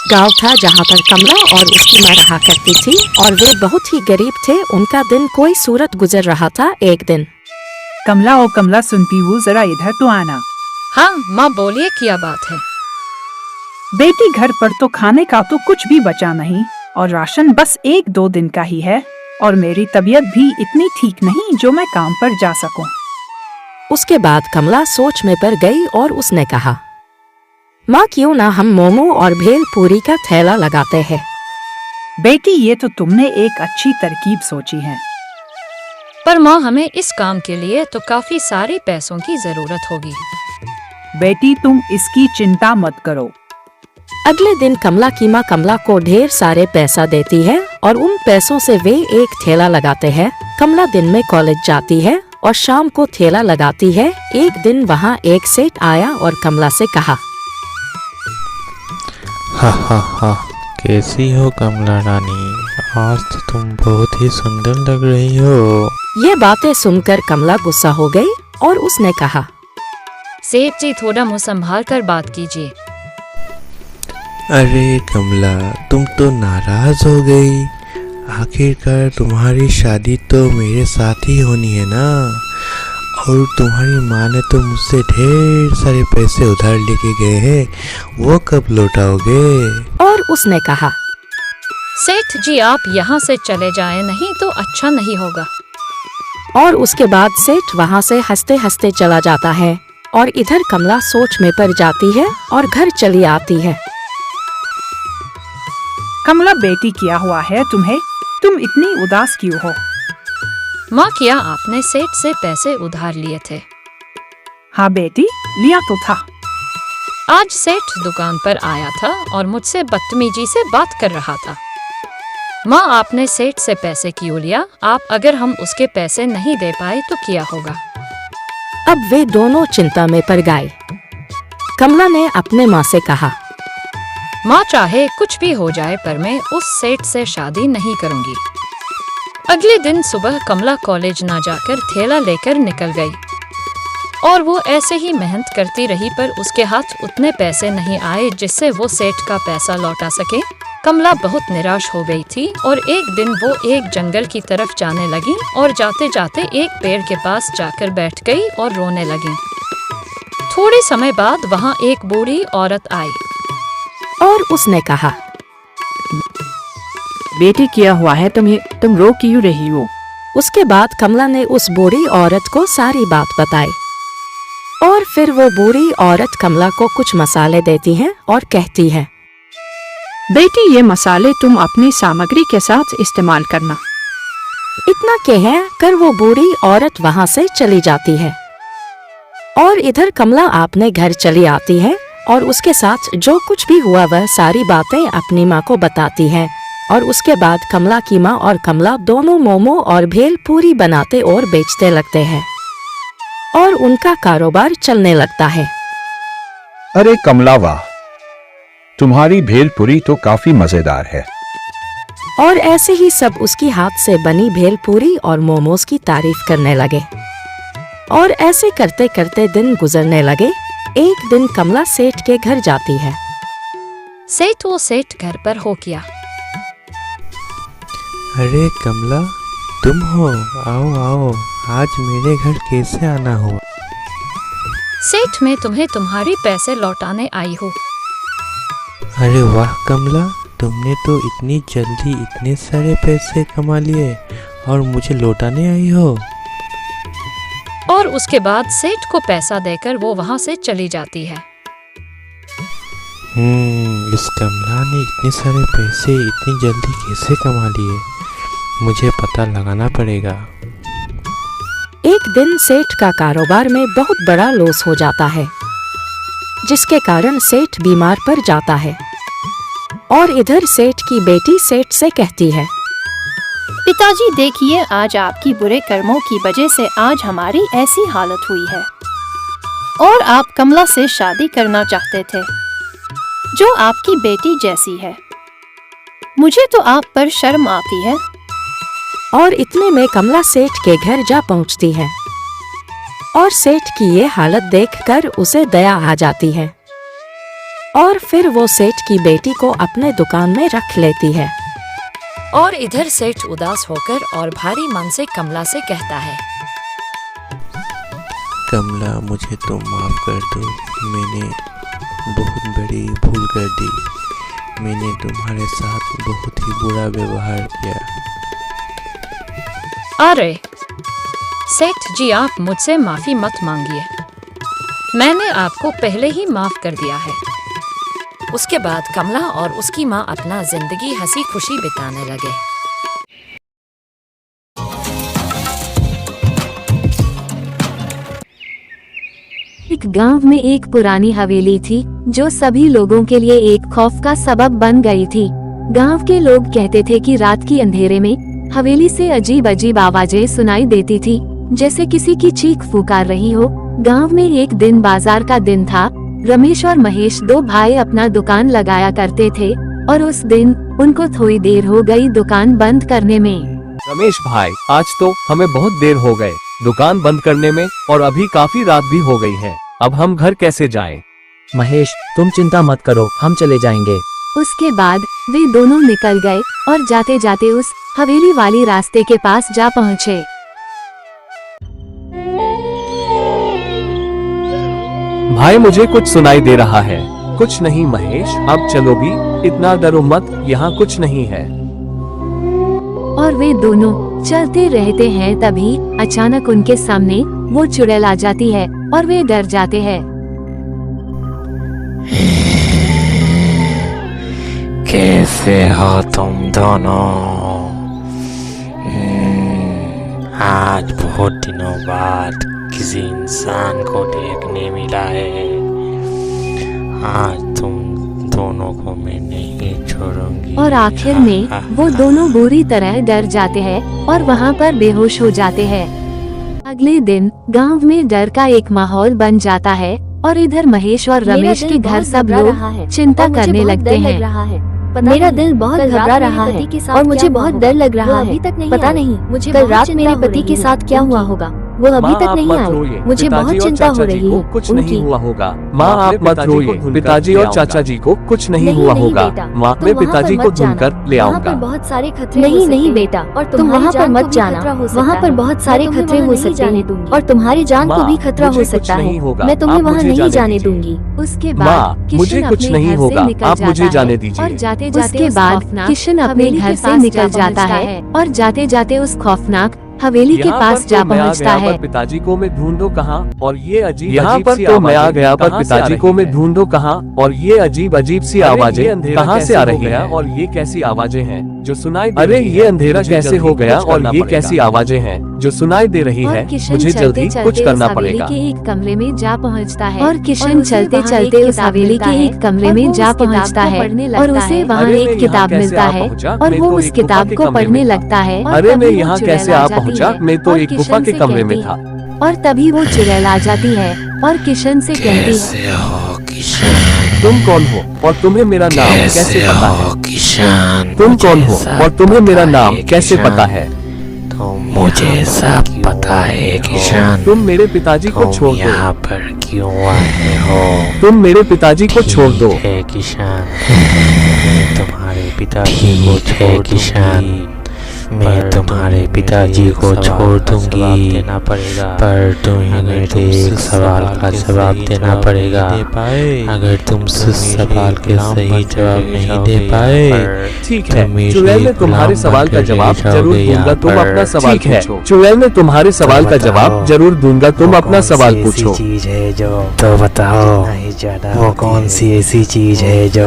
गांव था जहां पर कमला और उसकी माँ रहा करती थी और वे बहुत ही गरीब थे। उनका दिन कोई सूरत गुजर रहा था। एक दिन कमला ओ कमला, सुनती हूँ, जरा इधर तो आना। हाँ माँ, बोलिए, क्या बात है? बेटी, घर पर तो खाने का तो कुछ भी बचा नहीं और राशन बस 1-2 दिन का ही है और मेरी तबीयत भी इतनी ठीक नहीं जो मैं काम पर जा सकूं। उसके बाद कमला सोच में पड़ गई और उसने कहा, माँ क्यों ना हम मोमो और भेल पूरी का ठेला लगाते हैं। बेटी, ये तो तुमने एक अच्छी तरकीब सोची है। पर माँ, हमें इस काम के लिए तो काफी सारे पैसों की जरूरत होगी। बेटी, तुम इसकी चिंता मत करो। अगले दिन कमला की माँ कमला को ढेर सारे पैसा देती है और उन पैसों से वे एक ठेला लगाते हैं। कमला दिन में कॉलेज जाती है और शाम को ठेला लगाती है। एक दिन वहाँ एक सेठ आया और कमला से कहा, हा हा हा, कैसी हो कमला रानी? आज तो तुम बहुत ही सुंदर लग रही हो। ये बातें सुनकर कमला गुस्सा हो गई और उसने कहा, सेठ जी, थोड़ा मुंह संभाल कर बात कीजिए। अरे कमला, तुम तो नाराज हो गई। आखिरकार तुम्हारी शादी तो मेरे साथ ही होनी है ना, और तुम्हारी माँ ने तो मुझसे ढेर सारे पैसे उधार लेके गए हैं, वो कब लौटाओगे? और उसने कहा, सेठ जी, आप यहाँ से चले जाएं, नहीं तो अच्छा नहीं होगा। और उसके बाद सेठ वहाँ से हंसते हंसते चला जाता है और इधर कमला सोच में पड़ जाती है और घर चली आती है। कमला बेटी, क्या हुआ है तुम्हें? तुम इतनी उदास क्यों हो? माँ, क्या आपने सेठ से पैसे उधार लिए थे? हाँ बेटी, लिया तो था। आज सेठ दुकान पर आया था और मुझसे बदतमीजी से बात कर रहा था। माँ, आपने सेठ से पैसे क्यों लिया? अगर हम उसके पैसे नहीं दे पाए तो क्या होगा? अब वे दोनों चिंता में पड़ गए। कमला ने अपने माँ से कहा, माँ, चाहे कुछ भी हो जाए पर मैं उस सेठ से शादी नहीं करूँगी। अगले दिन सुबह कमला कॉलेज ना जाकर ठेला लेकर निकल गई और वो ऐसे ही मेहनत करती रही, पर उसके हाथ उतने पैसे नहीं आए जिससे वो सेठ का पैसा लौटा सके। कमला बहुत निराश हो गई थी और एक दिन वो एक जंगल की तरफ जाने लगी और जाते जाते एक पेड़ के पास जाकर बैठ गई और रोने लगी। थोड़े समय बाद वहाँ एक बूढ़ी औरत आई और उसने कहा, बेटी, क्या हुआ है तुम्हें? तुम रो क्यों रही हो? उसके बाद कमला ने उस बूढ़ी औरत को सारी बात बताई और फिर वो बूढ़ी औरत कमला को कुछ मसाले देती है और कहती है, बेटी, ये मसाले तुम अपनी सामग्री के साथ इस्तेमाल करना। इतना कह कर वो बूढ़ी औरत वहाँ से चली जाती है और इधर कमला अपने घर चली आती है और उसके साथ जो कुछ भी हुआ वह सारी बातें अपनी माँ को बताती है। और उसके बाद कमला की माँ और कमला दोनों मोमो और भेल पूरी बनाते और बेचते लगते हैं और उनका कारोबार चलने लगता है। अरे कमला, वाह, तुम्हारी भेलपुरी तो काफी मजेदार है। और ऐसे ही सब उसकी हाथ से बनी भेलपूरी और मोमोज की तारीफ करने लगे और ऐसे करते करते दिन गुजरने लगे। एक दिन कमला सेठ के घर जाती है। वो सेठ घर पर हो क्या? अरे कमला, तुम हो? आओ आओ, आज मेरे घर कैसे आना हुआ? सेठ, मैं तुम्हें तुम्हारी पैसे लौटाने आई हूँ। अरे वाह कमला, तुमने तो इतनी जल्दी इतने सारे पैसे कमा लिए और मुझे लौटाने आई हो। और उसके बाद सेठ को पैसा देकर वो वहाँ से चली जाती है। इस कमला ने इतने सारे पैसे इतनी जल्दी कैसे कमा लिए? मुझे पता लगाना पड़ेगा। एक दिन सेठ का कारोबार में बहुत बड़ा लॉस हो जाता है, जिसके कारण सेठ बीमार पड़ जाता है। और इधर सेठ की बेटी सेठ से कहती है, पिताजी, देखिए, आज आपकी बुरे कर्मों की वजह से आज हमारी ऐसी हालत हुई है और आप कमला से शादी करना चाहते थे, जो आपकी बेटी जैसी है। मुझे तो आप पर शर्म आती है। और इतने में कमला सेठ के घर जा पहुंचती है और सेठ की ये हालत देखकर उसे दया आ जाती है और फिर वो सेठ की बेटी को अपने दुकान में रख लेती है। और इधर सेठ उदास होकर और भारी मन से कमला से कहता है, कमला, मुझे तो माफ़ कर दो। मैंने बहुत बड़ी भूल कर दी। मैंने तुम्हारे साथ बहुत ही बुरा व्यवहार किया। अरे सेठ जी, आप मुझसे माफी मत मांगिए। मैंने आपको पहले ही माफ कर दिया है। उसके बाद कमला और उसकी माँ अपना जिंदगी हंसी खुशी बिताने लगे। एक गांव में एक पुरानी हवेली थी जो सभी लोगों के लिए एक खौफ का सबब बन गई थी। गांव के लोग कहते थे कि रात की अंधेरे में हवेली से अजीब अजीब आवाजें सुनाई देती थी, जैसे किसी की चीख पुकार रही हो। गांव में एक दिन बाजार का दिन था। रमेश और महेश दो भाई अपना दुकान लगाया करते थे और उस दिन उनको थोड़ी देर हो गई दुकान बंद करने में। रमेश भाई, आज तो हमें बहुत देर हो गए दुकान बंद करने में और अभी काफी रात भी हो गई है। अब हम घर कैसे जाएं? महेश, तुम चिंता मत करो, हम चले जाएंगे। उसके बाद वे दोनों निकल गए और जाते जाते उस हवेली वाली रास्ते के पास जा पहुँचे। भाई, मुझे कुछ सुनाई दे रहा है। कुछ नहीं महेश, अब चलो भी, इतना डरो मत, यहाँ कुछ नहीं है। और वे दोनों चलते रहते हैं। तभी अचानक उनके सामने वो चुड़ैल आ जाती है और वे डर जाते हैं। कैसे हो तुम दोनों? आज बहुत दिनों बाद किसी इंसान को देखने मिला है। आज तुम दोनों को मैं नहीं छोड़ूंगी। और आखिर में वो दोनों बुरी तरह डर जाते हैं और वहाँ पर बेहोश हो जाते हैं। अगले दिन गांव में डर का एक माहौल बन जाता है और इधर महेश और रमेश के घर सब लोग चिंता करने लगते हैं। मेरा दिल बहुत घबरा रहा है और मुझे बहुत डर लग रहा है। पता नहीं कल रात मेरे पति के साथ क्या हुआ होगा। वो अभी तक नहीं आए। मुझे बहुत चिंता हो रही है। कुछ नहीं हुआ होगा। माँ, आप मत रोइए। पिताजी और चाचा जी को कुछ नहीं हुआ होगा। माँ, मैं पिताजी को ढूंढकर ले आऊंगा। बहुत सारे खतरे नहीं बेटा, और तुम वहाँ पर मत जाना। वहाँ पर बहुत सारे खतरे हो सकते हैं और तुम्हारी जान को भी खतरा हो सकता है। मैं तुम्हें वहाँ नहीं जाने दूंगी। उसके बाद मुझे कुछ नहीं होगा, आप मुझे जाने दीजिए। और जाते जाते बाद किशन अपने घर से निकल जाता है और जाते जाते उस खौफनाक हवेली के पास जा पहुंचता है। पिताजी को मैं ढूंढो कहाँ, और ये अजीब यहाँ पर तो मैं आ गया, पर पिताजी को मैं ढूंढो कहाँ, और ये अजीब अजीब सी आवाजें कहाँ से आ रही हैं, और ये कैसी आवाजें हैं जो सुनाई? अरे ये अंधेरा कैसे हो गया और ये कैसी आवाजें हैं जो सुनाई दे रही है? मुझे जल्दी कुछ करना पड़ेगा। के एक कमरे में जा पहुंचता है और किशन चलते चलते उस हवेली के एक कमरे में जा पहुंचता है और उसे वहाँ एक किताब मिलता है और वो उस किताब को पढ़ने लगता है। अरे मैं यहाँ कैसे आ पहुँचा? मैं तो एक गुफा के कमरे में था। और तभी वो चुड़ैल आ जाती है और किशन से कहती है, तुम कौन हो और तुम्हें मेरा नाम कैसे पता है? किशन, तुम कौन हो और तुम्हें मेरा नाम कैसे पता है? मुझे सब पता है किशन। तुम मेरे पिताजी को छोड़ दो। यहाँ पर क्यों आए हो? तुम मेरे पिताजी को छोड़ दो। है किशन, मैं तुम्हारे पिताजी को छोड़ किशन। मैं तुम्हारे पिताजी को छोड़ दूंगी, देना पड़ेगा, पर तुम्हें मेरे एक सवाल का जवाब देना पड़ेगा। अगर तुम उस सवाल के सही जवाब नहीं दे पाए, ठीक है, चुड़ैल ने तुम्हारे सवाल का जवाब जरूर दूंगा, तुम अपना सवाल पूछो। चुड़ैल ने तुम्हारे सवाल का जवाब जरूर दूंगा, तुम अपना सवाल पूछो। चीज है जो, तो बताओ वो कौन सी ऐसी चीज है जो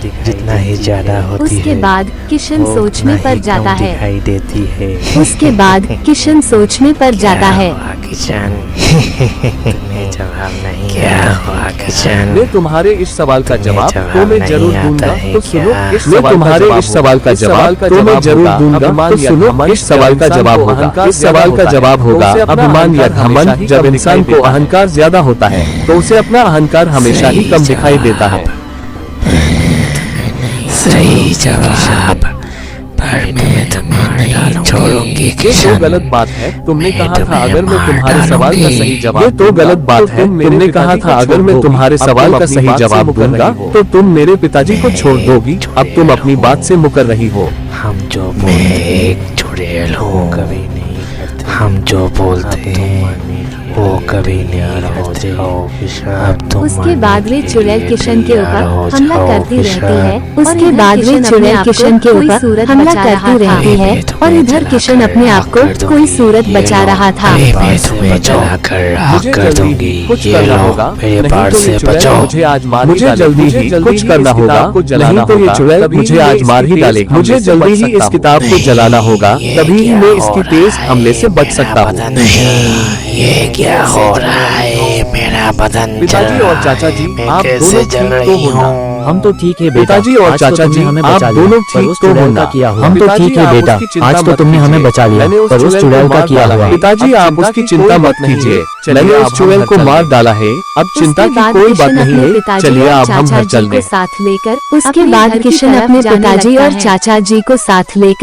जितना ही ज्यादा होती है उसके बाद किशन सोच में पड़ जाता है। दिखाई देती है। उसके बाद किशन सोच में पड़ जाता है। किशन, तुम्हें जवाब नहीं क्या हुआ किशन? मैं तुम्हारे इस सवाल का जवाब तो मैं जरूर दूंगा, तो सुनो। मैं तुम्हारे इस सवाल का जवाब तो मैं जरूर दूंगा, तो सुनो। इस सवाल का जवाब होगा, इस सवाल का जवाब होगा अभिमान या घमंड। जब इंसान को अहंकार ज्यादा होता है तो उसे अपना अहंकार हमेशा ही कम दिखाई देता है। सही जवाब, पर मैं तुम्हारी छोड़ूंगी ये तो किशन। गलत बात है। तुमने मैं कहा था तुम्हें अगर मैं मार तुम्हारे सवाल का डालूंगी। सही जवाब, ये तो गलत बात है। तुमने कहा था अगर मैं तुम्हारे सवाल का सही जवाब दूंगा तो तुम मेरे पिताजी को छोड़ दोगी। अब तुम अपनी बात से मुकर रही हो। हम जो बोलते एक चुड़ैल हूँ, कभी नहीं करते। हम जो बोलते हैं वो कभी नहीं करते। अब तुम उसके बाद वे चुड़ैल किशन के ऊपर हमला करती रहती है। उसके इधर बाद वे किशन चुड़ैल अपने किशन के आप को ऊपर कोई सूरत हमला बचा करती रहा रहती था। है और इधर किशन अपने आप को कोई सूरत बचा रहा था। मैं तुम्हें जला कर राख मुझे कर जल्दी दूंगी। ही कुछ ये करना लो होगा, मेरे नहीं पार तो से ये चुड़ैल बचो। मुझे आज मार ही डालेगी। मुझे जल्दी ही इस किताब को जलाना होगा, नहीं तो ये चुड़ैल मुझे आज मार ही डालेगी। मुझे जल्दी ही इस किताब को जलाना होगा, तभी ही मैं इसकी तेज हमले से बच सकता हूँ। ये क्या हो रहा है? मेरा बदन पिताजी और चाचा जी, आप दोनों ठीक तो हो ना? हम तो ठीक है बेटा। पिताजी और आज तो चाचा तुमने जी, हमें आप बचा लिया, दोनों पर ठीक उस तो चुड़ैल हो का ना? किया हुआ। हम तो पिताजी, ठीक है आप बेटा। उसकी चिंता आज तो मत तुमने हमें कीजिए। बचा लिया, मैंने उस पर उस चुड़ैल का मार किया डाला हुआ। है। पिताजी, आप उसकी चिंता मत कीजिए। मैंने उस चुड़ैल को मार डाला है। अब चिंता उसके की बाद कोई बात किशन नहीं अपने है। पिताजी चलिए और अब हम चाचा घर जी चल को दें। साथ लेकर उसके अपने बाद घर की किशन तरफ अपने जाने पिताजी लगता और है। चाचा जी को साथ लेकर